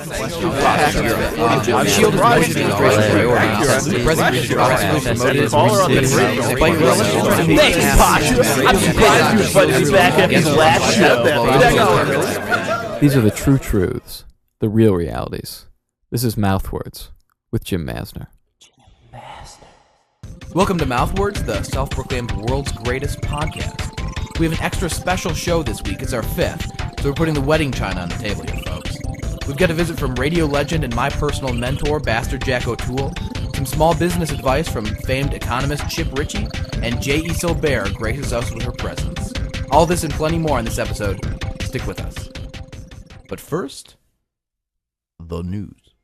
Shield is Bush administration priority. The president should possibly promote his despite Thank you, Pasha. I'm surprised you invited me back after the last show. These are the true truths, the real realities. This is Mouthwords with Jim Mazner. Welcome to Mouthwords, the self-proclaimed world's greatest podcast. We have an extra special show this week. It's our fifth, so we're putting the wedding china on the table here, folks. We've got a visit from radio legend and my personal mentor, Bastard Jack O'Toole, some small business advice from famed economist Chip Richie, and J.E. Silbert graces us with her presence. All this and plenty more on this episode. Stick with us. But first, the news.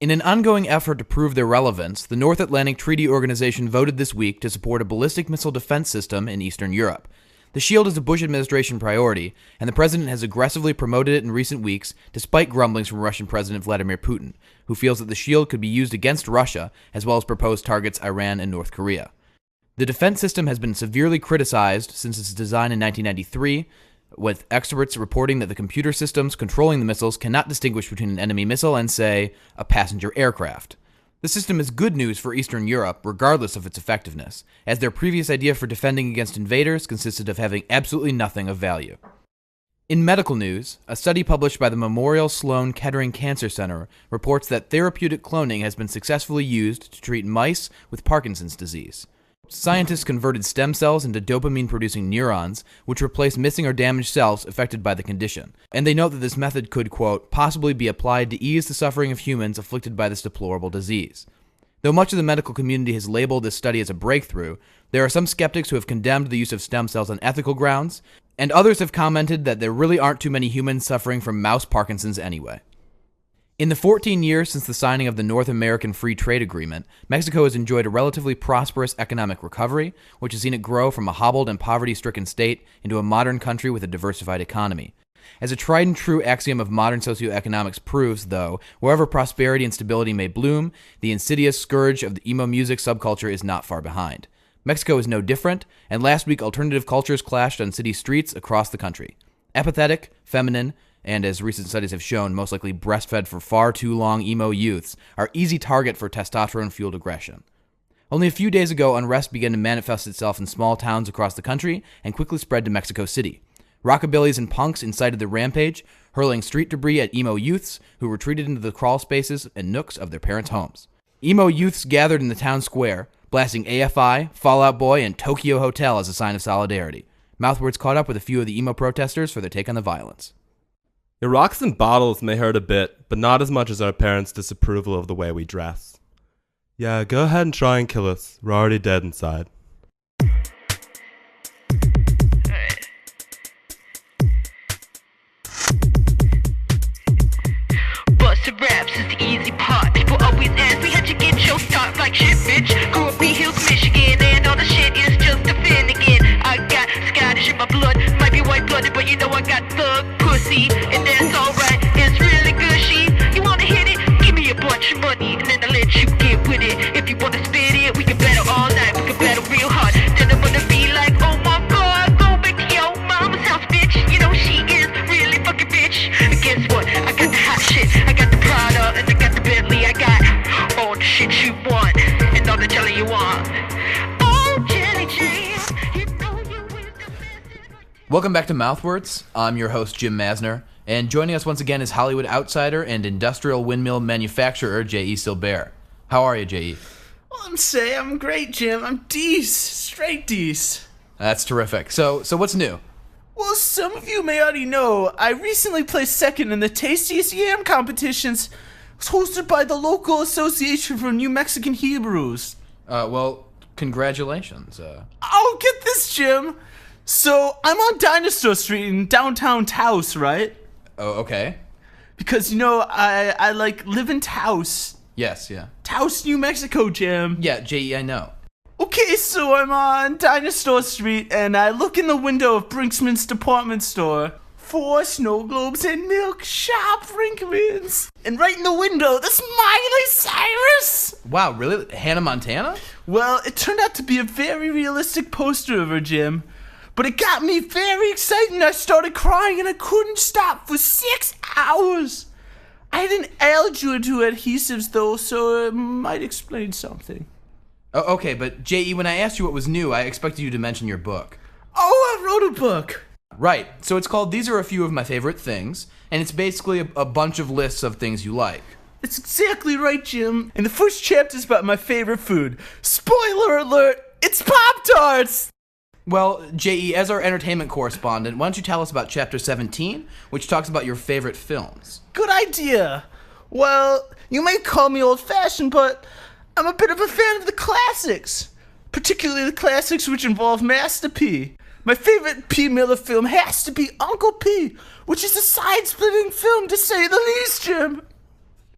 In an ongoing effort to prove their relevance, the North Atlantic Treaty Organization voted this week to support a ballistic missile defense system in Eastern Europe. The shield is a Bush administration priority, and the president has aggressively promoted it in recent weeks, despite grumblings from Russian President Vladimir Putin, who feels that the shield could be used against Russia, as well as proposed targets Iran and North Korea. The defense system has been severely criticized since its design in 1993, with experts reporting that the computer systems controlling the missiles cannot distinguish between an enemy missile and, say, a passenger aircraft. The system is good news for Eastern Europe, regardless of its effectiveness, as their previous idea for defending against invaders consisted of having absolutely nothing of value. In medical news, a study published by the Memorial Sloan Kettering Cancer Center reports that therapeutic cloning has been successfully used to treat mice with Parkinson's disease. Scientists converted stem cells into dopamine-producing neurons, which replace missing or damaged cells affected by the condition. And they note that this method could, quote, possibly be applied to ease the suffering of humans afflicted by this deplorable disease. Though much of the medical community has labeled this study as a breakthrough, there are some skeptics who have condemned the use of stem cells on ethical grounds, and others have commented that there really aren't too many humans suffering from mouse Parkinson's anyway. In the 14 years since the signing of the North American Free Trade Agreement, Mexico has enjoyed a relatively prosperous economic recovery, which has seen it grow from a hobbled and poverty-stricken state into a modern country with a diversified economy. As a tried and true axiom of modern socioeconomics proves, though, wherever prosperity and stability may bloom, the insidious scourge of the emo music subculture is not far behind. Mexico is no different, and last week alternative cultures clashed on city streets across the country. Apathetic, feminine, and as recent studies have shown, most likely breastfed for far too long emo youths, are easy target for testosterone-fueled aggression. Only a few days ago, unrest began to manifest itself in small towns across the country and quickly spread to Mexico City. Rockabillys and punks incited the rampage, hurling street debris at emo youths who retreated into the crawl spaces and nooks of their parents' homes. Emo youths gathered in the town square, blasting AFI, Fall Out Boy, and Tokyo Hotel as a sign of solidarity. Mouthwords caught up with a few of the emo protesters for their take on the violence. Your rocks and bottles may hurt a bit, but not as much as our parents' disapproval of the way we dress. Yeah, go ahead and try and kill us. We're already dead inside. Busted raps is the easy part. People always ask me how'd you get your start like shit, bitch. Grew up in Hills, Michigan, and all the shit is just a Finnegan. I got Scottish in my blood, might be white-blooded, but you know I got thug pussy, and that's alright. It's really gushy. You wanna hit it? Give me a bunch of money, and then I'll let you get with it. If you wanna spit it, we can battle all night. We can battle real hard. Then I'm gonna be like, oh my god, go back to your mama's house, bitch. You know she is really fucking bitch. And guess what? I got the hot shit. I got the Prada, and I got the Bentley. I got all the shit you want, and all the jelly you want. Oh, Jelly Jam, you know you is the best. Welcome back to Mouthwords. I'm your host, Jim Mazner, and joining us once again is Hollywood outsider and industrial windmill manufacturer, J.E. Silbert. How are you, J.E.? Well, I'm great, Jim. I'm straight Dece. That's terrific. So what's new? Well, some of you may already know, I recently placed second in the Tastiest Yam competitions. It was hosted by the local association for New Mexican Hebrews. Well, congratulations. Oh, get this, Jim. So, I'm on Dinosaur Street in downtown Taos, right? Oh, okay. Because, you know, I live in Taos. Yes, yeah. Taos, New Mexico, Jim. Yeah, J.E., I know. Okay, so I'm on Dinosaur Street, and I look in the window of Brinksman's department store. 4 snow globes and milk, sharp Brinkmans. And right in the window, there's Miley Cyrus. Wow, really? Hannah Montana? Well, it turned out to be a very realistic poster of her, Jim. But it got me very excited, and I started crying, and I couldn't stop for 6 hours. add an algae to adhesives, though, so it might explain something. Oh, okay, but J.E., when I asked you what was new, I expected you to mention your book. Oh, I wrote a book. Right, so it's called These Are a Few of My Favorite Things, and it's basically a bunch of lists of things you like. That's exactly right, Jim. And the first chapter is about my favorite food. Spoiler alert, it's Pop-Tarts! Well, J.E., as our entertainment correspondent, why don't you tell us about Chapter 17, which talks about your favorite films? Good idea. Well, you may call me old-fashioned, but I'm a bit of a fan of the classics. Particularly the classics which involve Master P. My favorite P. Miller film has to be Uncle P, which is a side-splitting film to say the least, Jim.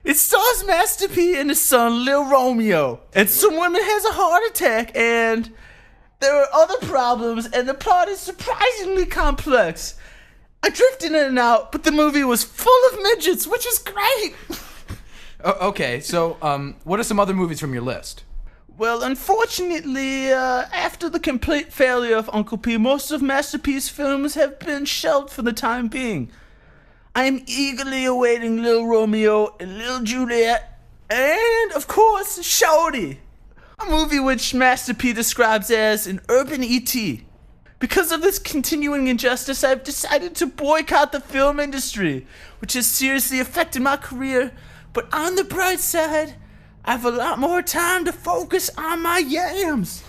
It stars Master P and his son, Lil Romeo. And some woman has a heart attack, and there are other problems, and the plot is surprisingly complex. I drifted in and out, but the movie was full of midgets, which is great. Okay, so what are some other movies from your list? Well, unfortunately, after the complete failure of Uncle P, most of Master P's films have been shelved for the time being. I am eagerly awaiting Lil Romeo and Lil Juliet, and, of course, Shorty, a movie which Master P describes as an urban E.T. Because of this continuing injustice, I've decided to boycott the film industry, which has seriously affected my career, but on the bright side, I have a lot more time to focus on my yams.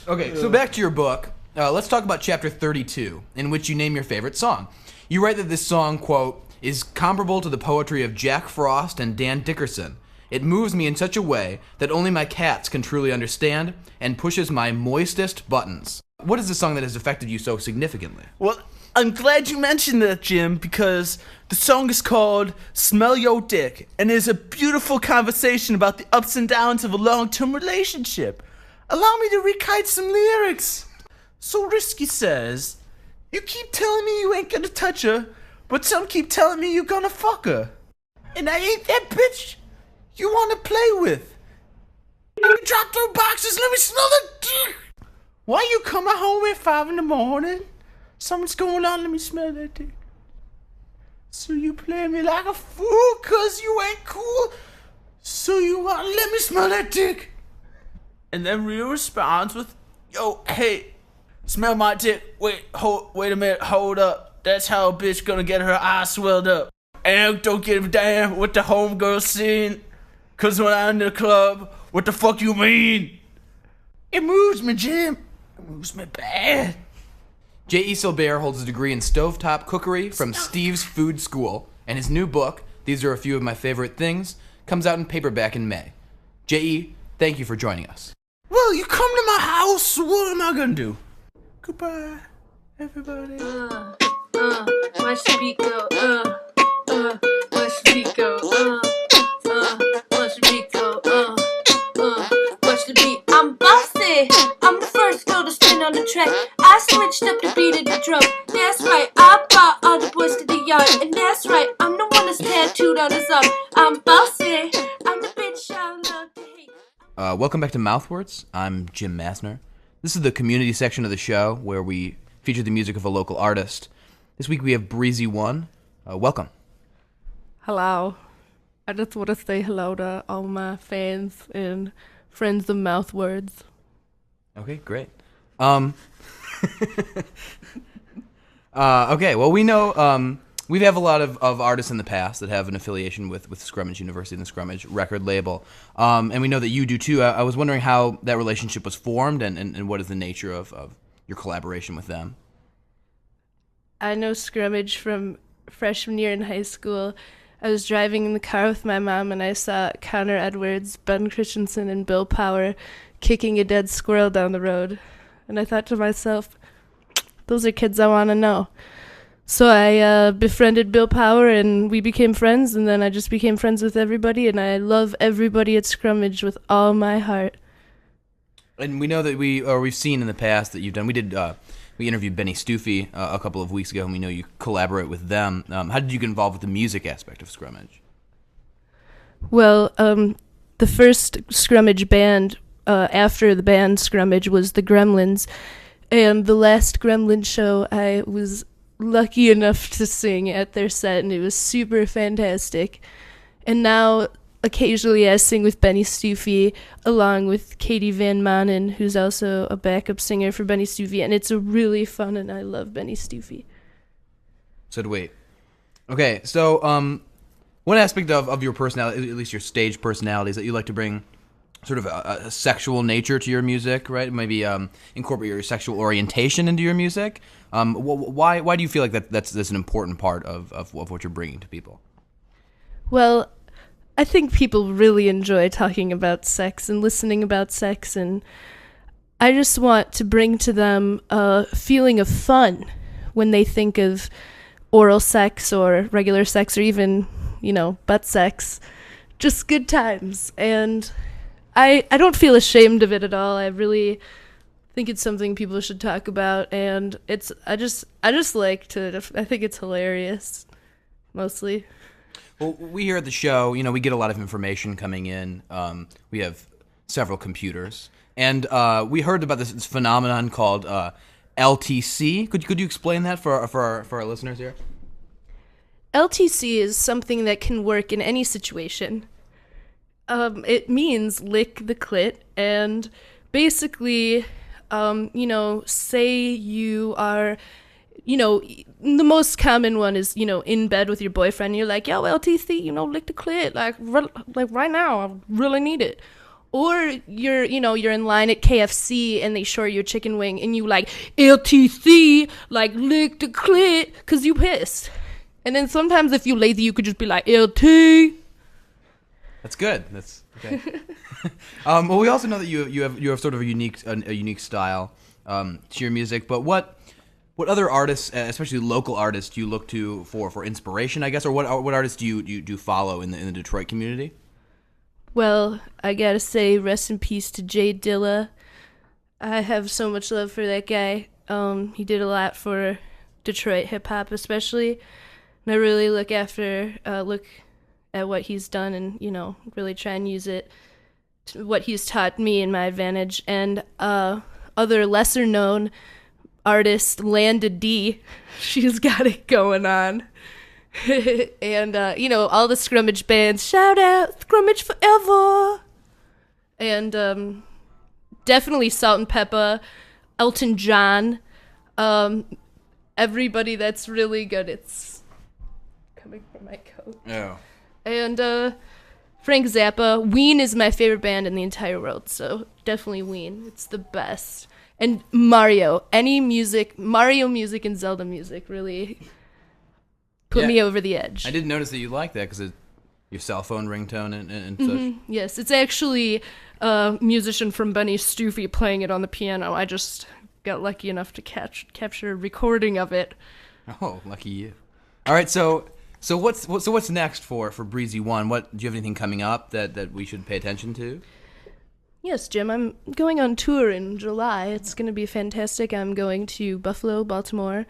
Okay, so back to your book. Let's talk about Chapter 32, in which you name your favorite song. You write that this song, quote, is comparable to the poetry of Jack Frost and Dan Dickerson. It moves me in such a way that only my cats can truly understand and pushes my moistest buttons. What is the song that has affected you so significantly? Well, I'm glad you mentioned that, Jim, because the song is called Smell Yo' Dick, and is a beautiful conversation about the ups and downs of a long-term relationship. Allow me to recite some lyrics. So Risky says, you keep telling me you ain't gonna touch her, but some keep telling me you gonna fuck her. And I ain't that bitch you wanna play with. Let me drop those boxes, let me smell the dick. Why you coming home at 5 in the morning? Something's going on, let me smell that dick. So you play me like a fool cause you ain't cool. So you wanna let me smell that dick. And then Rio responds with, yo, hey, smell my dick. Wait a minute, hold up. That's how a bitch gonna get her eyes swelled up. And don't give a damn what the homegirl seen. Cause when I'm in the club, what the fuck you mean? It moves me, Jim. It moves me bad. J.E. Silbert holds a degree in stovetop cookery from Steve's Food School, and his new book, These Are a Few of My Favorite Things, comes out in paperback in May. J.E., thank you for joining us. Well, you come to my house, what am I gonna do? Goodbye, everybody. Watch the beat go, watch the beat go, watch the beat go, watch the beat. I'm bossy, I'm the first girl to spin on the track. I switched up the beat of the drum. That's right, I brought all the boys to the yard. And that's right, I'm the one that's tattooed on his arm. I'm bossy, I'm the bitch I love to hate. Welcome back to Mouthwords. I'm Jim Mazner. This is the community section of the show where we feature the music of a local artist. This week we have Breezee 1. Welcome. Hello. I just want to say hello to all my fans and friends of Mouthwords. Okay, great. Okay, well, we know we have a lot of artists in the past that have an affiliation with Scrummage University and the Scrummage record label, and we know that you do too. I was wondering how that relationship was formed and what is the nature of your collaboration with them. I know Scrummage from freshman year in high school. I was driving in the car with my mom and I saw Connor Edwards, Ben Christensen, and Bill Power kicking a dead squirrel down the road. And I thought to myself, those are kids I want to know. So I befriended Bill Power and we became friends, and then I just became friends with everybody, and I love everybody at Scrummage with all my heart. And we know that we've seen in the past that you've done. We interviewed Benny Stuffy a couple of weeks ago, and we know you collaborate with them. How did you get involved with the music aspect of Scrummage? Well, the first Scrummage band after the band Scrummage was the Gremlins, and the last Gremlin show I was lucky enough to sing at their set, and it was super fantastic. And now occasionally I sing with Benny Stuffy along with Katie Van Manen, who's also a backup singer for Benny Stuffy, and it's really fun, and I love Benny Stuffy. So to wait. Okay, so one aspect of your personality, at least your stage personality, is that you like to bring sort of a sexual nature to your music, right? Maybe incorporate your sexual orientation into your music. Why do you feel like that's an important part of what you're bringing to people? Well, I think people really enjoy talking about sex and listening about sex, and I just want to bring to them a feeling of fun when they think of oral sex or regular sex or even, butt sex. Just good times. And I don't feel ashamed of it at all. I really think it's something people should talk about, and I just like to, I think it's hilarious, mostly. Well, we here at the show, we get a lot of information coming in. We have several computers, and we heard about this phenomenon called LTC. Could you explain that for our listeners here? LTC is something that can work in any situation. It means lick the clit, and basically, say you are, the most common one is, in bed with your boyfriend, you're like, yo, LTC, lick the clit, like right now, I really need it. Or you're in line at KFC and they short your chicken wing and you like, LTC, like lick the clit, because you pissed. And then sometimes if you lazy, you could just be like, LT. That's good. That's okay. Well, we also know that you have sort of a unique style to your music. But what other artists, especially local artists, do you look to for inspiration, I guess, or what artists do you follow in the Detroit community? Well, I gotta say, rest in peace to Jay Dilla. I have so much love for that guy. He did a lot for Detroit hip hop, especially, and I really look at what he's done and, really try and use it to what he's taught me in my advantage. And other lesser known artist, Landa D, she's got it going on. And, all the Scrummage bands, shout out, Scrummage forever. And definitely Salt and Pepper, Elton John, everybody that's really good. It's coming from my coat. Oh. And Frank Zappa. Ween is my favorite band in the entire world, so definitely Ween. It's the best. And Mario. Mario music and Zelda music really put me over the edge. I did notice that you like that because your cell phone ringtone and such. Yes, it's actually a musician from Benny Stuffy playing it on the piano. I just got lucky enough to capture a recording of it. Oh, lucky you. All right, so what's next for Breezee 1? Do you have anything coming up that we should pay attention to? Yes, Jim, I'm going on tour in July. It's going to be fantastic. I'm going to Buffalo, Baltimore,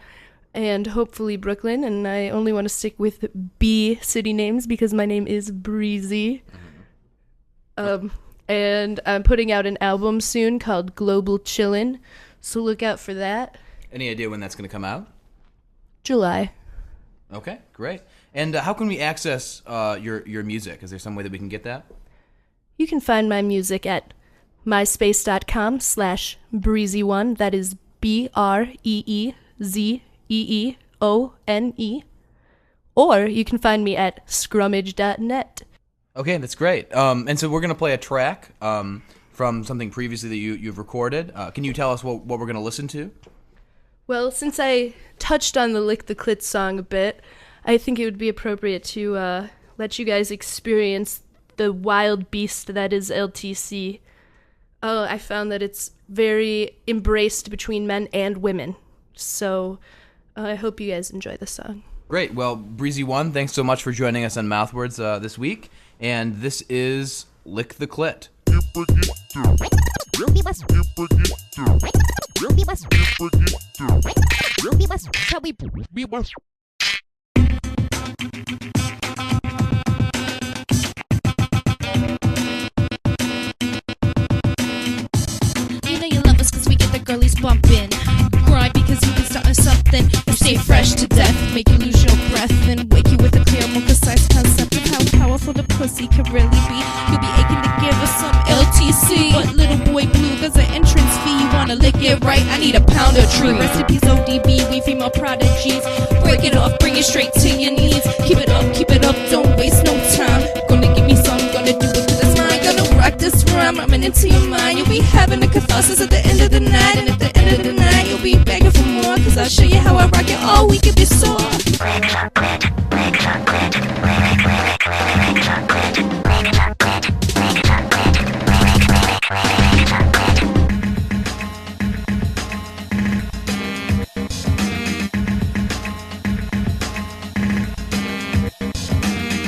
and hopefully Brooklyn, and I only want to stick with B city names because my name is Breezee. And I'm putting out an album soon called Global Chillin', so look out for that. Any idea when that's going to come out? July. Okay, great. And how can we access your music? Is there some way that we can get that? You can find my music at myspace.com/Breezee1. That is BREEZEEONE. Or you can find me at scrummage.net. Okay, that's great. And so we're going to play a track from something previously that you've recorded. Can you tell us what we're going to listen to? Well, since I touched on the Lick the Clit song a bit, I think it would be appropriate to let you guys experience the wild beast that is LTC. I found that it's very embraced between men and women. So I hope you guys enjoy the song. Great. Well, Breezee 1, thanks so much for joining us on Mouthwords this week. And this is Lick the Clit. Girlies bumping, grind because you can start something. You stay fresh to death, make you lose your breath, and wake you with a clear, more precise concept of how powerful the it right, I need a pound of tree. Recipes ODB, we female prodigies. Break it off, bring it straight to your knees. Keep it up, don't waste no time. Gonna give me some, gonna do it 'cause it's mine. Gonna rock this rhyme, I'm into your mind. You'll be having a catharsis at the end of the night. And at the end of the night, you'll be begging for more. 'Cause I'll show you how I rock it all week if you're sore.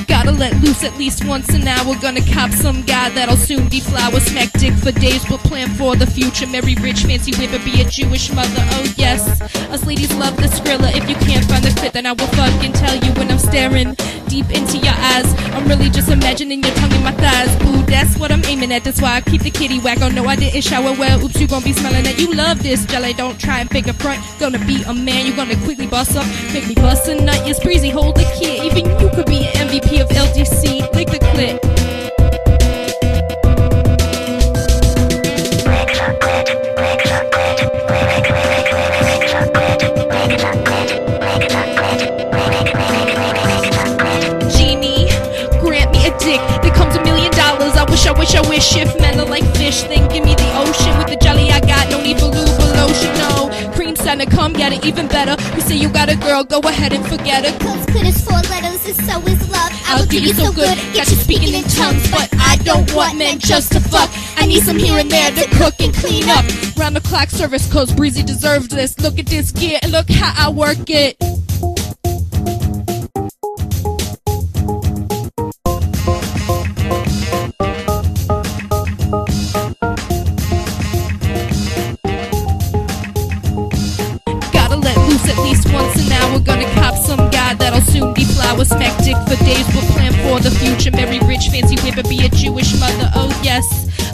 Gotta let loose at least once an hour. Gonna cop some guy that'll soon deflower. Smack dick for days but plan for the future. Marry rich, fancy whipper, be a Jewish mother. Oh yes, us ladies love the skrilla. If you can't find the fit, then I will fucking tell you when I'm staring deep into your eyes. I'm really just imagining your tongue in my thighs. Ooh, that's what I'm aiming at. That's why I keep the kitty whack. Oh no, I didn't shower well. Oops, you gon' be smelling that. You love this jelly. Don't try and fake a front. Gonna be a man. You gonna quickly bust up. Make me bust a nut. Yes, Breezee, hold the kid. Even you could be an MVP of LTC. Lick the clit. Genie, grant me a dick that comes $1 million. I wish if men are like fish, then give me the ocean with the jelly I got. No need for lube or lotion, no. Cream center, come get it even better. You say you got a girl, go ahead and forget it. Cause clit is 4 letters and so is love. I'll do you so good, get you speaking in tongues. But I don't want men just to fuck. I need some here and there to cook and clean up. Round the clock service, cause Breezee deserves this. Look at this gear and look how I work it. At least once an hour, gonna cop some guy that'll soon deflower. Smack dick for days, we'll plan for the future. Marry rich, fancy whipper, be a Jewish mother. Oh yes,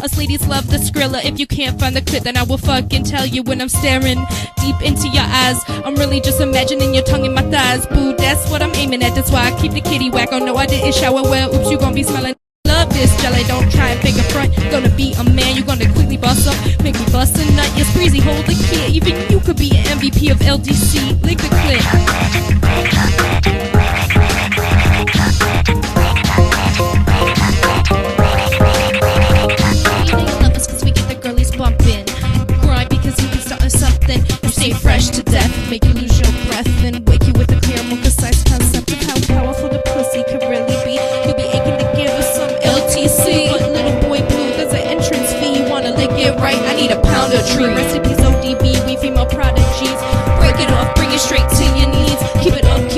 us ladies love the skrilla. If you can't find the clit, then I will fucking tell you when I'm staring deep into your eyes. I'm really just imagining your tongue in my thighs. Boo, that's what I'm aiming at. That's why I keep the kitty whack. Oh no, I didn't shower well. Oops, you gon' be smelling. Love this jelly, don't try and fake a front. Gonna be a man, you gonna quickly bust up. Make me bust a nut, yes, Breezee, hold the kid. Even you could be an MVP of LTC. Lick the clit. Lovers, cause we get the girlies bumping. Grind because you can start or something. You stay fresh to death, make you lose your breath, and wake you with a clear, more concise concept of how powerful the pussy could really be. You'll be aching to give us some LTC. But little boy blue, there's an entrance fee. You wanna lick it right, I need a pound of tree. Recipes ODB, we female prodigies. Break it off, bring it straight to your knees. Keep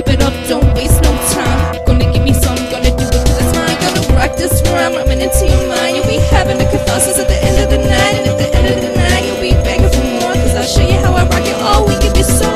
it up, don't waste no time. Gonna give me some, gonna do it 'cause it's mine. Gonna rock this rhyme, I'm into your mind. You'll be having a catharsis at the end of the night. And at the end of the night, you'll be begging for more. 'Cause I'll show you how I rock it all week if you're soft.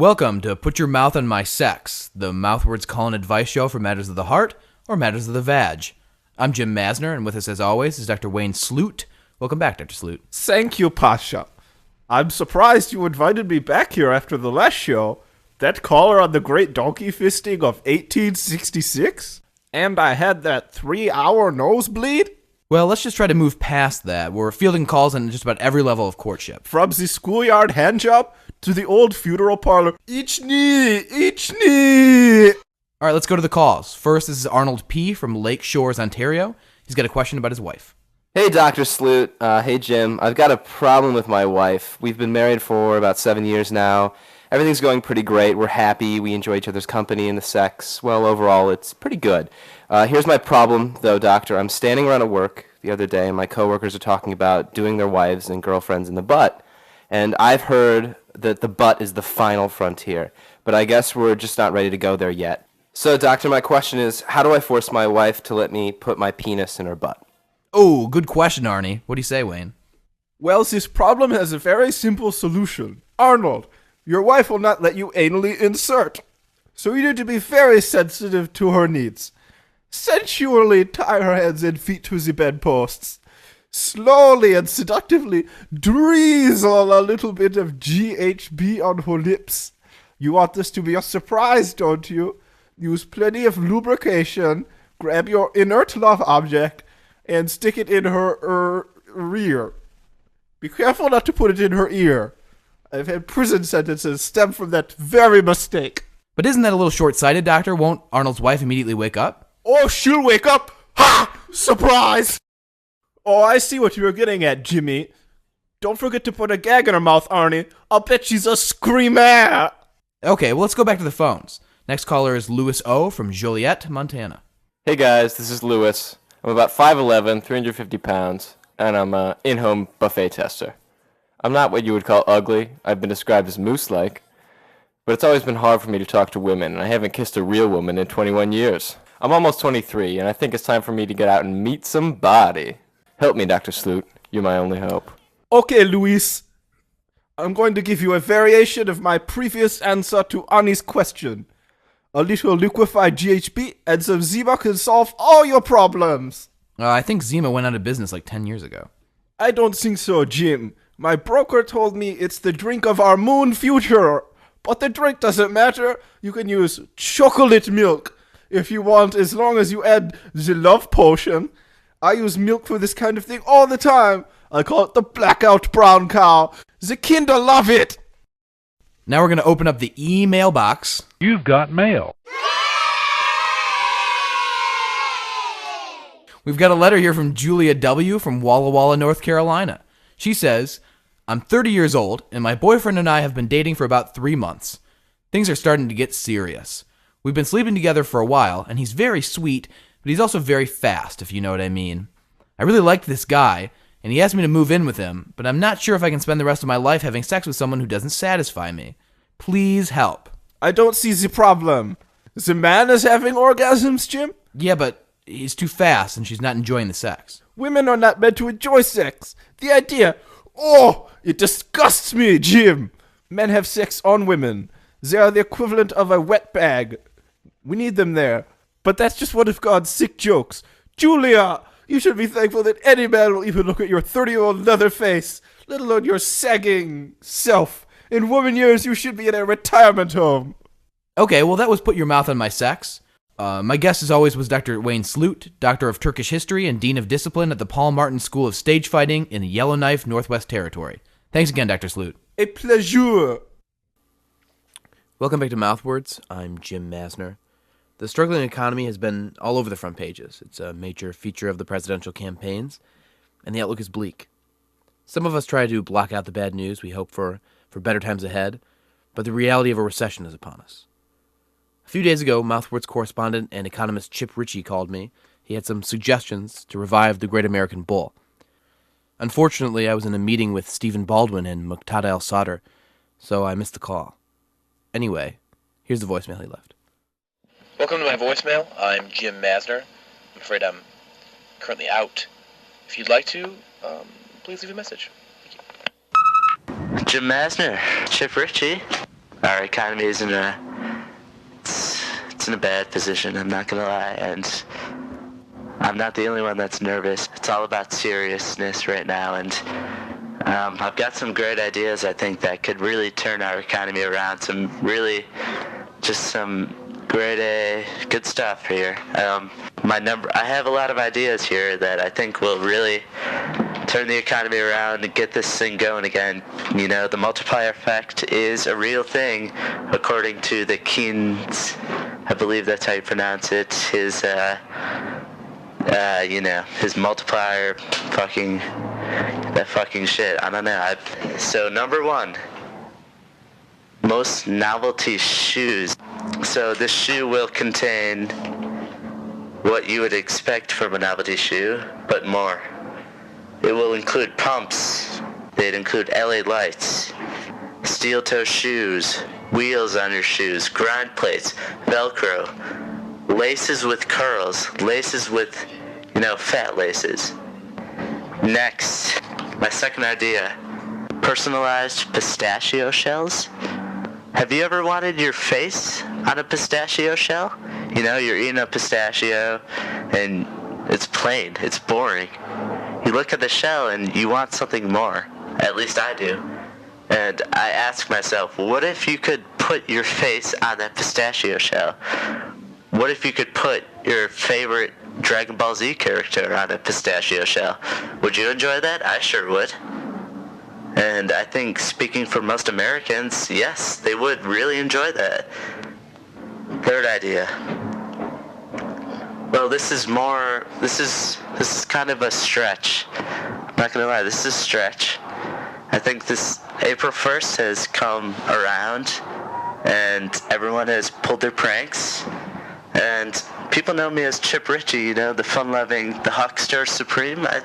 Welcome to Put Your Mouth on My Sex, the Mouthwords call and advice show for matters of the heart or matters of the vag. I'm Jim Mazner, and with us as always is Dr. Wayne Sloot. Welcome back, Dr. Sloot. Thank you, Pasha. I'm surprised you invited me back here after the last show. That caller on the Great Donkey Fisting of 1866? And I had that 3-hour nosebleed? Well, let's just try to move past that. We're fielding calls on just about every level of courtship. From the schoolyard handjob to the old funeral parlor. Each knee! All right, let's go to the calls. First, this is Arnold P. from Lake Shores, Ontario. He's got a question about his wife. Hey, Dr. Sloot. Hey, Jim. I've got a problem with my wife. We've been married for about 7 years now. Everything's going pretty great. We're happy. We enjoy each other's company and the sex. Well, overall, it's pretty good. Here's my problem, though, Doctor. I'm standing around at work the other day, and my coworkers are talking about doing their wives and girlfriends in the butt. And I've heard that the butt is the final frontier. But I guess we're just not ready to go there yet. So, Doctor, my question is, how do I force my wife to let me put my penis in her butt? Oh, good question, Arnie. What do you say, Wayne? Well, this problem has a very simple solution. Arnold, your wife will not let you anally insert. So you need to be very sensitive to her needs. Sensually tie her hands and feet to the bedposts. Slowly and seductively drizzle a little bit of GHB on her lips. You want this to be a surprise, don't you? Use plenty of lubrication, grab your inert love object, and stick it in her rear. Be careful not to put it in her ear. I've had prison sentences stem from that very mistake. But isn't that a little short-sighted, Doctor? Won't Arnold's wife immediately wake up? Oh, she'll wake up! Ha! Surprise! Oh, I see what you were getting at, Jimmy. Don't forget to put a gag in her mouth, Arnie. I'll bet she's a screamer. Okay, well, let's go back to the phones. Next caller is Louis O. from Joliet, Montana. Hey, guys. This is Louis. I'm about 5'11", 350 pounds, and I'm an in-home buffet tester. I'm not what you would call ugly. I've been described as moose-like. But it's always been hard for me to talk to women, and I haven't kissed a real woman in 21 years. I'm almost 23, and I think it's time for me to get out and meet somebody. Help me, Dr. Sloot. You're my only hope. Okay, Luis. I'm going to give you a variation of my previous answer to Annie's question. A little liquefied GHB and some Zima can solve all your problems. I think Zima went out of business like 10 years ago. I don't think so, Jim. My broker told me it's the drink of our moon future. But the drink doesn't matter. You can use chocolate milk if you want, as long as you add the love potion. I use milk for this kind of thing all the time. I call it the blackout brown cow. The kinder love it. Now we're going to open up the email box. You've got mail. We've got a letter here from Julia W. from Walla Walla, North Carolina. She says, I'm 30 years old, and my boyfriend and I have been dating for about 3 months. Things are starting to get serious. We've been sleeping together for a while, and he's very sweet, but he's also very fast, if you know what I mean. I really liked this guy, and he asked me to move in with him, but I'm not sure if I can spend the rest of my life having sex with someone who doesn't satisfy me. Please help. I don't see the problem. The man is having orgasms, Jim? Yeah, but he's too fast, and she's not enjoying the sex. Women are not meant to enjoy sex. The idea, it disgusts me, Jim. Men have sex on women. They are the equivalent of a wet bag. We need them there. But that's just one of God's sick jokes. Julia, you should be thankful that any man will even look at your 30-year-old leather face, let alone your sagging self. In woman years, you should be in a retirement home. Okay, well, that was Put Your Mouth on My Sex. My guest, as always, was Dr. Wayne Sloot, Doctor of Turkish History and Dean of Discipline at the Paul Martin School of Stage Fighting in Yellowknife, Northwest Territory. Thanks again, Dr. Sloot. A pleasure. Welcome back to Mouthwords. I'm Jim Mazner. The struggling economy has been all over the front pages. It's a major feature of the presidential campaigns, and the outlook is bleak. Some of us try to block out the bad news. We hope for better times ahead, but the reality of a recession is upon us. A few days ago, Mouthwords correspondent and economist Chip Richie called me. He had some suggestions to revive the Great American Bull. Unfortunately, I was in a meeting with Stephen Baldwin and Muqtada al-Sadr, so I missed the call. Anyway, here's the voicemail he left. Welcome to my voicemail. I'm Jim Mazner. I'm afraid I'm currently out. If you'd like to, please leave a message. Jim Mazner, Chip Richie. our economy is in a bad position, I'm not gonna lie, and I'm not the only one that's nervous. It's all about seriousness right now, and I've got some great ideas, I think, that could really turn our economy around. Some great, good stuff here. I have a lot of ideas here that I think will really turn the economy around and get this thing going again. You know, the multiplier effect is a real thing, according to the Keynes, I believe that's how you pronounce it, his multiplier that fucking shit. I don't know. So number one, most novelty shoes. So this shoe will contain what you would expect from a novelty shoe, but more. It will include pumps. They'd include LED lights, steel toe shoes, wheels on your shoes, grind plates, Velcro, laces with curls, laces with, fat laces. Next, my second idea, personalized pistachio shells. Have you ever wanted your face on a pistachio shell? You're eating a pistachio and it's plain, it's boring. You look at the shell and you want something more. At least I do. And I ask myself, what if you could put your face on that pistachio shell? What if you could put your favorite Dragon Ball Z character on a pistachio shell? Would you enjoy that? I sure would. And I think, speaking for most Americans, yes, they would really enjoy that. Third idea. Well, this is kind of a stretch. I'm not gonna lie, this is a stretch. I think this April 1st has come around and everyone has pulled their pranks. And people know me as Chip Richie, the fun-loving, the huckster supreme. I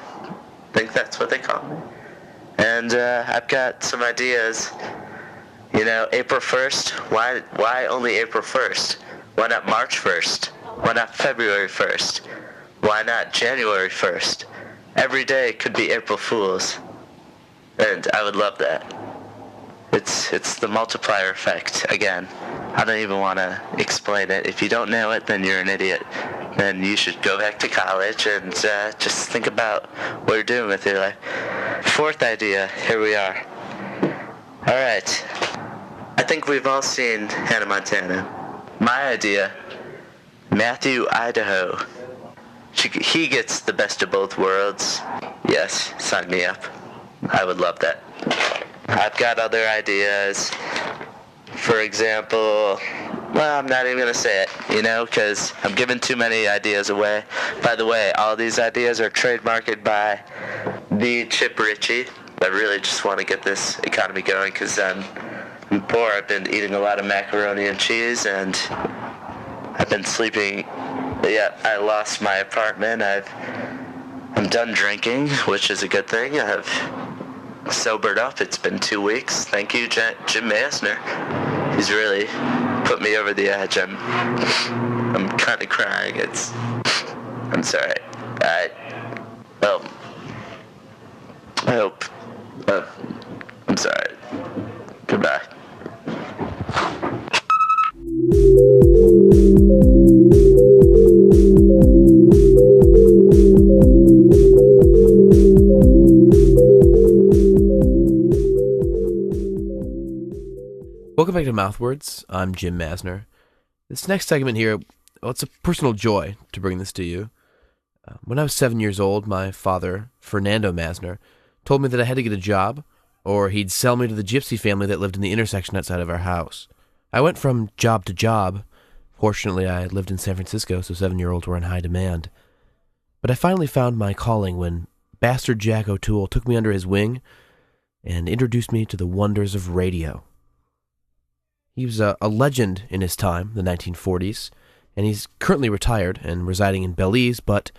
think that's what they call me. And I've got some ideas. April 1st, why only April 1st? Why not March 1st? Why not February 1st? Why not January 1st? Every day could be April Fool's. And I would love that. It's the multiplier effect, again. I don't even want to explain it. If you don't know it, then you're an idiot. Then you should go back to college and just think about what you're doing with your life. Fourth idea, here we are. Alright. I think we've all seen Hannah Montana. My idea, Matthew Idaho. He gets the best of both worlds. Yes, sign me up. I would love that. I've got other ideas. For example, well, I'm not even going to say it, because I'm giving too many ideas away. By the way, all these ideas are trademarked by the Chip Richie. I really just want to get this economy going because I'm poor. I've been eating a lot of macaroni and cheese, and I've been sleeping. Yeah, I lost my apartment. I'm done drinking, which is a good thing. I've sobered up. It's been 2 weeks. Thank you, Jim Mazner. He's really put me over the edge. I'm kind of crying. I'm sorry. Well, I hope. I'm sorry. Goodbye. Welcome back to Mouthwords. I'm Jim Mazner. This next segment here, well, it's a personal joy to bring this to you. When I was 7 years old, my father, Fernando Mazner, told me that I had to get a job, or he'd sell me to the gypsy family that lived in the intersection outside of our house. I went from job to job. Fortunately, I lived in San Francisco, so 7-year-olds were in high demand. But I finally found my calling when Bastard Jack O'Toole took me under his wing and introduced me to the wonders of radio. He was a legend in his time, the 1940s, and he's currently retired and residing in Belize, but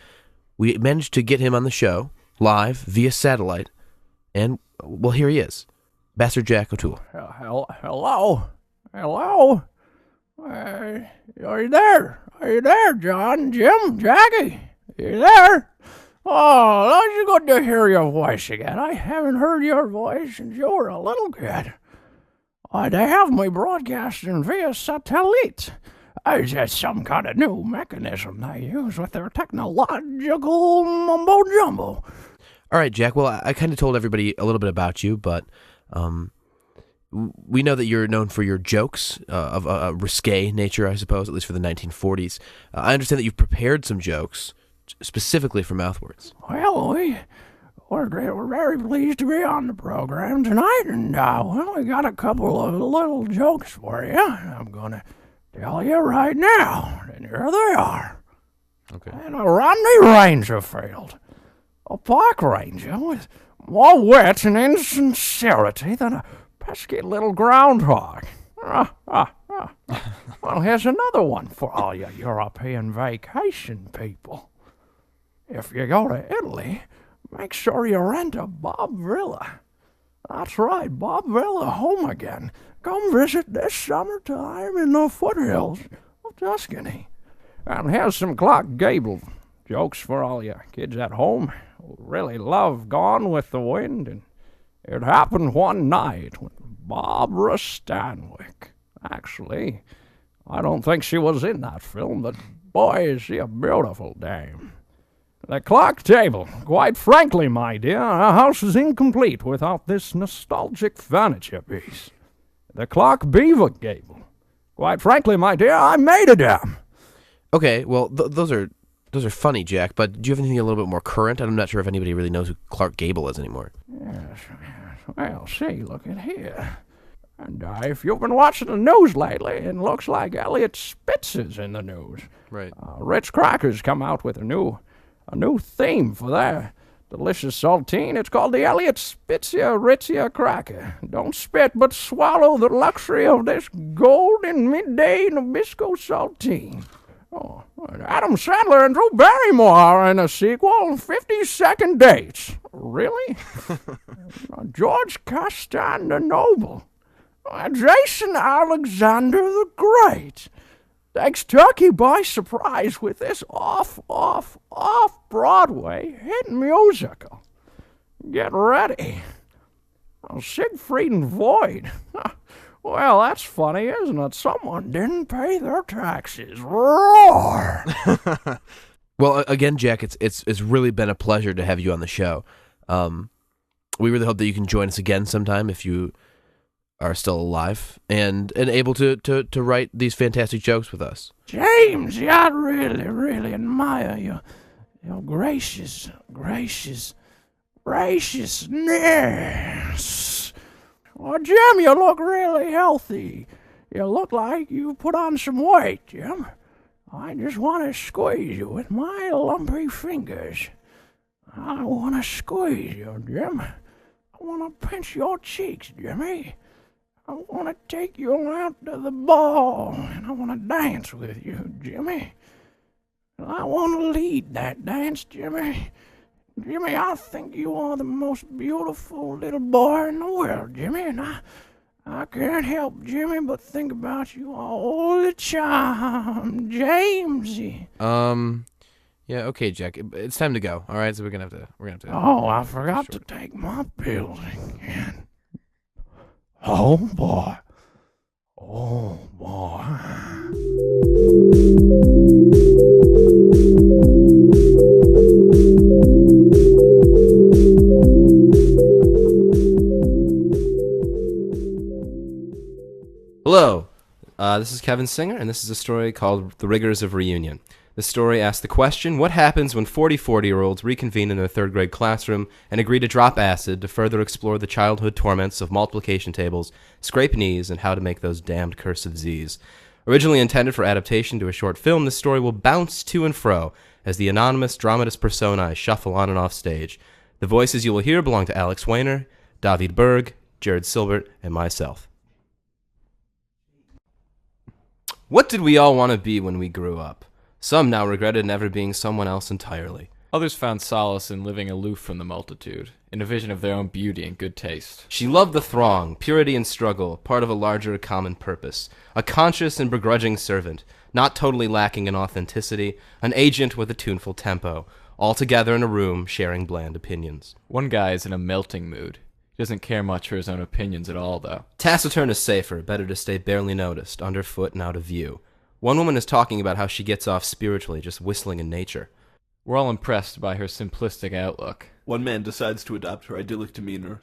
we managed to get him on the show, live, via satellite, and, well, here he is, Bastard Jack O'Toole. Hello? Are you there? Are you there, John, Jim, Jackie? Are you there? Oh, it's good to hear your voice again. I haven't heard your voice since you were a little kid. They have me broadcasting via satellite. It's just some kind of new mechanism they use with their technological mumbo-jumbo. All right, Jack. Well, I kind of told everybody a little bit about you, but we know that you're known for your jokes of a risque nature, I suppose, at least for the 1940s. I understand that you've prepared some jokes specifically for Mouthwords. Well, we're very pleased to be on the program tonight, and we got a couple of little jokes for you. I'm going to tell you right now, and here they are. Okay. And a Rodney Rangerfield, a park ranger with more wit and insincerity than a pesky little groundhog. Well, here's another one for all you European vacation people. If you go to Italy, make sure you rent a Bob Villa. That's right, Bob Villa home again. Come visit this summertime in the foothills of Tuscany. And here's some Clark Gable jokes for all you kids at home who really love Gone with the Wind. And it happened one night with Barbara Stanwyck. Actually, I don't think she was in that film, but boy, is she a beautiful dame. The Clark table. Quite frankly, my dear, our house is incomplete without this nostalgic furniture piece. The Clark Beaver gable. Quite frankly, my dear, I made a dam. Okay, well, those are funny, Jack, but do you have anything a little bit more current? I'm not sure if anybody really knows who Clark Gable is anymore. Yes. Well, see, look at here. And if you've been watching the news lately, it looks like Elliot Spitz is in the news. Right. Ritz Crackers come out with a new theme for their delicious saltine. It's called the Elliot Spitzia Ritzia Cracker. Don't spit, but swallow the luxury of this golden midday Nabisco saltine. Oh, Adam Sandler and Drew Barrymore are in a sequel, 50-second dates. Really? George Costanza-Noble. Jason Alexander the Great takes Turkey by surprise with this off-Broadway hit musical. Get ready. Siegfried and Void. Well, that's funny, isn't it? Someone didn't pay their taxes. Roar! Well, again, Jack, it's really been a pleasure to have you on the show. We really hope that you can join us again sometime if you are still alive and able to write these fantastic jokes with us. James, I really admire your graciousness. Oh, Jim, you look really healthy. You look like you put on some weight, Jim. I just want to squeeze you with my lumpy fingers. I want to squeeze you, Jim. I want to pinch your cheeks, Jimmy. I want to take you out to the ball, and I want to dance with you, Jimmy. I want to lead that dance, Jimmy. Jimmy, I think you are the most beautiful little boy in the world, Jimmy, and I can't help, Jimmy, but think about you all the time, Jamesy. Yeah, okay, Jack. It's time to go. All right, so we're gonna have to. Oh, I forgot to take my pills again. Oh boy. Oh boy. Hello, this is Kevin Singer, and this is a story called The Rigors of Reunion. This story asks the question, what happens when 40-year-olds reconvene in their third-grade classroom and agree to drop acid to further explore the childhood torments of multiplication tables, scrape knees, and how to make those damned cursive Z's? Originally intended for adaptation to a short film, this story will bounce to and fro as the anonymous dramatist personae shuffle on and off stage. The voices you will hear belong to Alex Weiner, David Berg, Jared Silbert, and myself. What did we all want to be when we grew up? Some now regretted never being someone else entirely. Others found solace in living aloof from the multitude, in a vision of their own beauty and good taste. She loved the throng, purity and struggle, part of a larger common purpose. A conscious and begrudging servant, not totally lacking in authenticity, an agent with a tuneful tempo, all together in a room sharing bland opinions. One guy is in a melting mood. He doesn't care much for his own opinions at all, though. Taciturn is safer, better to stay barely noticed, underfoot and out of view. One woman is talking about how she gets off spiritually just whistling in nature. We're all impressed by her simplistic outlook. One man decides to adopt her idyllic demeanor.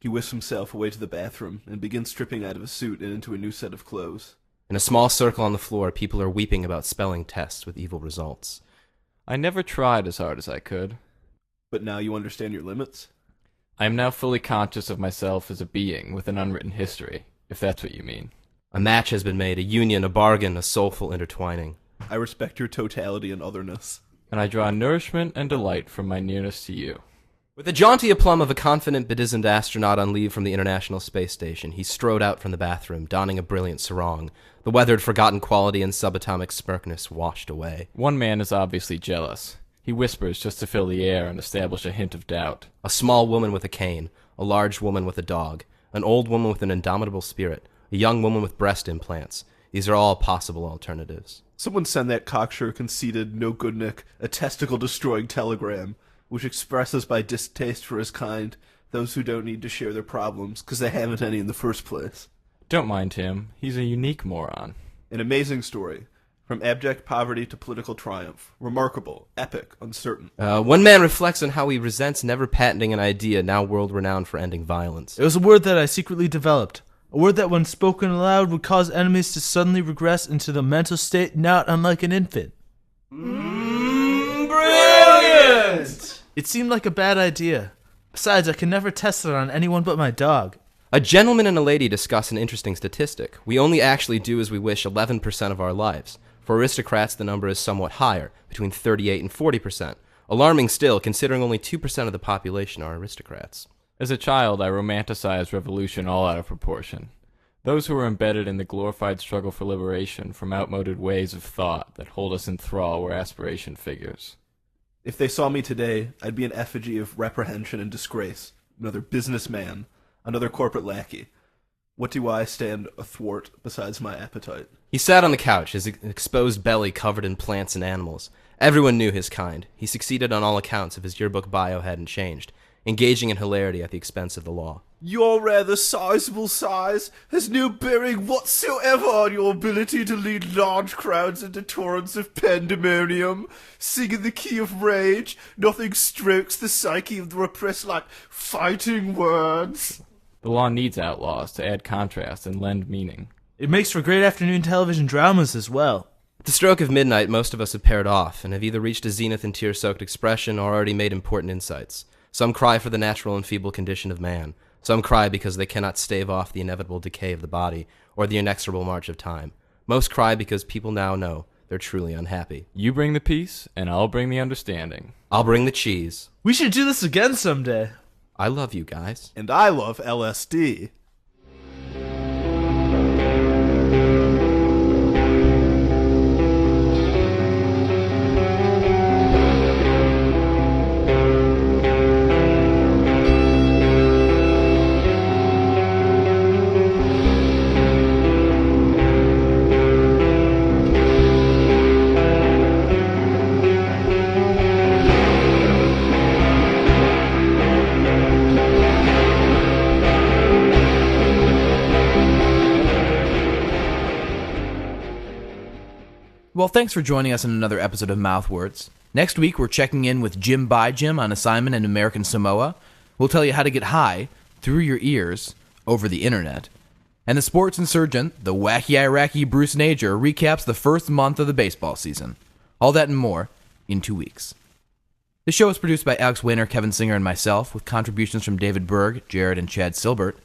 He whisks himself away to the bathroom and begins stripping out of a suit and into a new set of clothes. In a small circle on the floor, people are weeping about spelling tests with evil results. I never tried as hard as I could. But now you understand your limits? I am now fully conscious of myself as a being with an unwritten history, if that's what you mean. A match has been made, a union, a bargain, a soulful intertwining. I respect your totality and otherness. And I draw nourishment and delight from my nearness to you. With the jaunty aplomb of a confident, bedizened astronaut on leave from the International Space Station, he strode out from the bathroom, donning a brilliant sarong. The weathered, forgotten quality and subatomic smirkness washed away. One man is obviously jealous. He whispers just to fill the air and establish a hint of doubt. A small woman with a cane, a large woman with a dog, an old woman with an indomitable spirit, a young woman with breast implants. These are all possible alternatives. Someone send that cocksure, conceited, no-good-nick, a testicle-destroying telegram, which expresses by distaste for his kind those who don't need to share their problems, because they haven't any in the first place. Don't mind him. He's a unique moron. An amazing story. From abject poverty to political triumph. Remarkable, epic, uncertain. One man reflects on how he resents never patenting an idea now world-renowned for ending violence. It was a word that I secretly developed. A word that when spoken aloud would cause enemies to suddenly regress into the mental state not unlike an infant. Brilliant! It seemed like a bad idea. Besides, I can never test it on anyone but my dog. A gentleman and a lady discuss an interesting statistic. We only actually do as we wish 11% of our lives. For aristocrats, the number is somewhat higher, between 38 and 40%. Alarming still, considering only 2% of the population are aristocrats. As a child, I romanticized revolution all out of proportion. Those who are embedded in the glorified struggle for liberation from outmoded ways of thought that hold us in thrall were aspiration figures. If they saw me today, I'd be an effigy of reprehension and disgrace. Another businessman, another corporate lackey. What do I stand athwart besides my appetite? He sat on the couch, his exposed belly covered in plants and animals. Everyone knew his kind. He succeeded on all accounts if his yearbook bio hadn't changed, engaging in hilarity at the expense of the law. Your rather sizable size has no bearing whatsoever on your ability to lead large crowds into torrents of pandemonium. Sing in the key of rage, nothing strokes the psyche of the repressed like fighting words. The law needs outlaws to add contrast and lend meaning. It makes for great afternoon television dramas as well. At the stroke of midnight, most of us have paired off, and have either reached a zenith in tear-soaked expression or already made important insights. Some cry for the natural and feeble condition of man. Some cry because they cannot stave off the inevitable decay of the body, or the inexorable march of time. Most cry because people now know they're truly unhappy. You bring the peace, and I'll bring the understanding. I'll bring the cheese. We should do this again someday. I love you guys. And I love LSD. Well, thanks for joining us in another episode of Mouthwords. Next week, we're checking in with Jim by Jim on assignment in American Samoa. We'll tell you how to get high through your ears over the internet. And the sports insurgent, the wacky Iraqi Bruce Nager, recaps the first month of the baseball season. All that and more in 2 weeks. The show is produced by Alex Weiner, Kevin Singer, and myself, with contributions from David Berg, Jared, and Chad Silbert.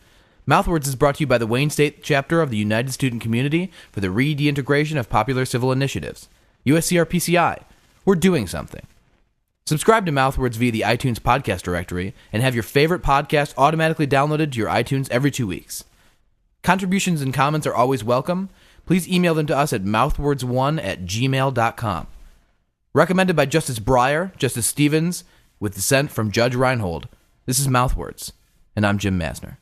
Mouthwords is brought to you by the Wayne State chapter of the United Student Community for the re-deintegration of popular civil initiatives. USCRPCI. We're doing something. Subscribe to Mouthwords via the iTunes podcast directory and have your favorite podcast automatically downloaded to your iTunes every 2 weeks. Contributions and comments are always welcome. Please email them to us at mouthwords1@gmail.com. Recommended by Justice Breyer, Justice Stevens, with dissent from Judge Reinhold. This is Mouthwords, and I'm Jim Mazner.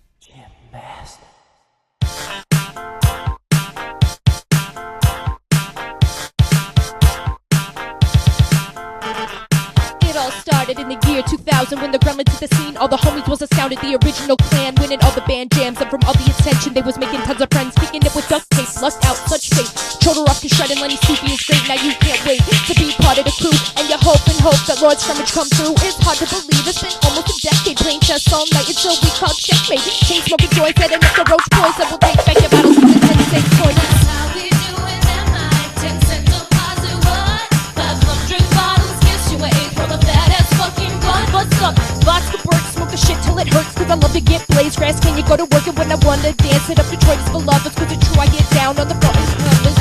It all started in in the year 2000 when the gremlins hit the scene. All the homies was astounded, the original clan winning all the band jams. And from all the attention, they was making tons of friends, kicking it with duct tape, lust out, such fate. Shoulder off to shred and Lenny Soupy is great. Now you can't wait to be part of the crew, and you hope that Lord Scrummage come through. It's hard to believe it's been almost a decade playing chess all night until we called checkmate. Chain smoking joy, setting up the roach boys that will take back your battles with the 10 cent coins. That's how we do it, am I? 10 cent deposit, what? 500 bottles, guess you ain't for the fat ass fucking blunt. What's up? Vodka Burke, smoke the shit till it hurts, cause I love to get blazed grass. Can you go to work and when I wanna dance it up Detroit is for lovers, cause it's true I get down on the buttons covers.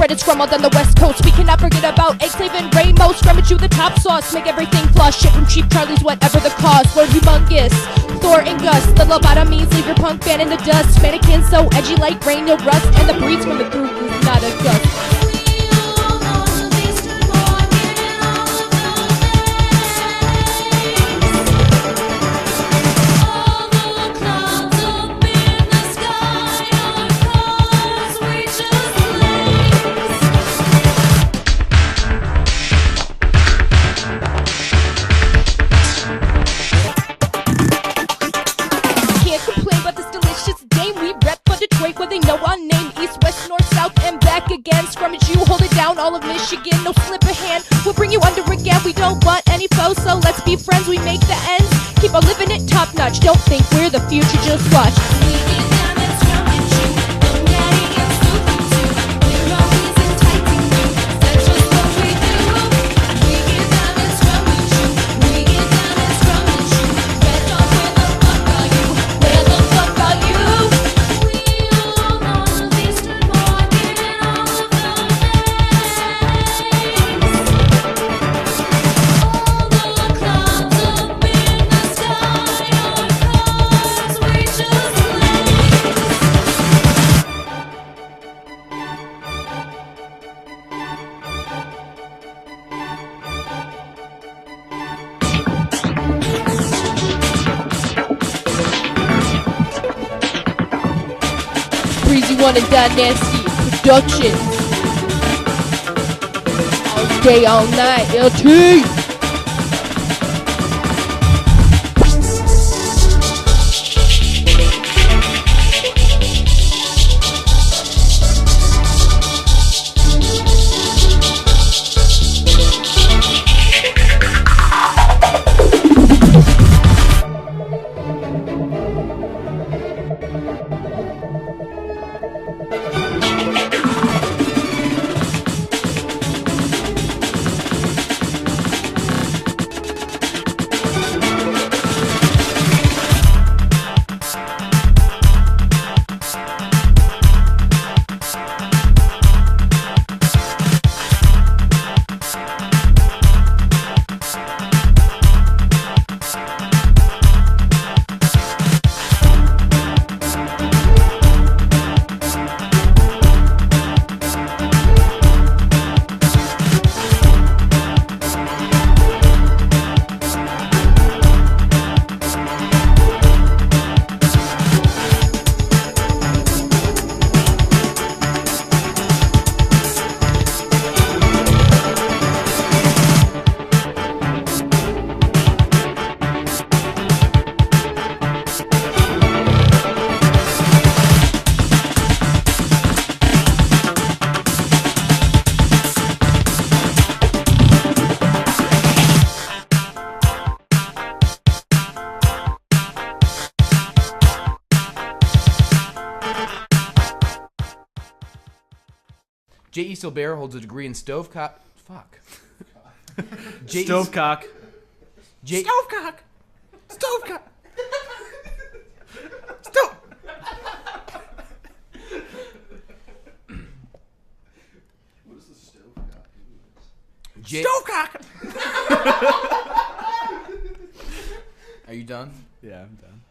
It's scrumbled on the west coast. We cannot forget about Eggsave and Ramos. Scrummage you the top sauce, make everything flush. Shit from cheap Charlie's, whatever the cost. Lord Humongous, Thor and Gus. The lobotomies leave your punk band in the dust. Mannequins so edgy like rain, no rust. And the breeze from the through is not a gust. Scrummage you, hold it down, all of Michigan, no slip of hand. We'll bring you under again, we don't want any foes, so let's be friends, we make the ends. Keep on living it top notch, don't think we're the future, just watch. We get down and scrummage you, no daddy and stupid too. We're always enticing you, that's just what we do. We get down and scrummage you, we get down and scrummage you. Red dog, where the fuck are you? Where the fuck are you? We all on the Eastern Market and all of the Breezee One and Dynasty Productions. All day, all night, LT. J.E. Silbert holds a degree in stovecock. Fuck. Stovecock. Stovecock. Stovecock. What is the stovecock? Stovecock. Are you done? Yeah, I'm done.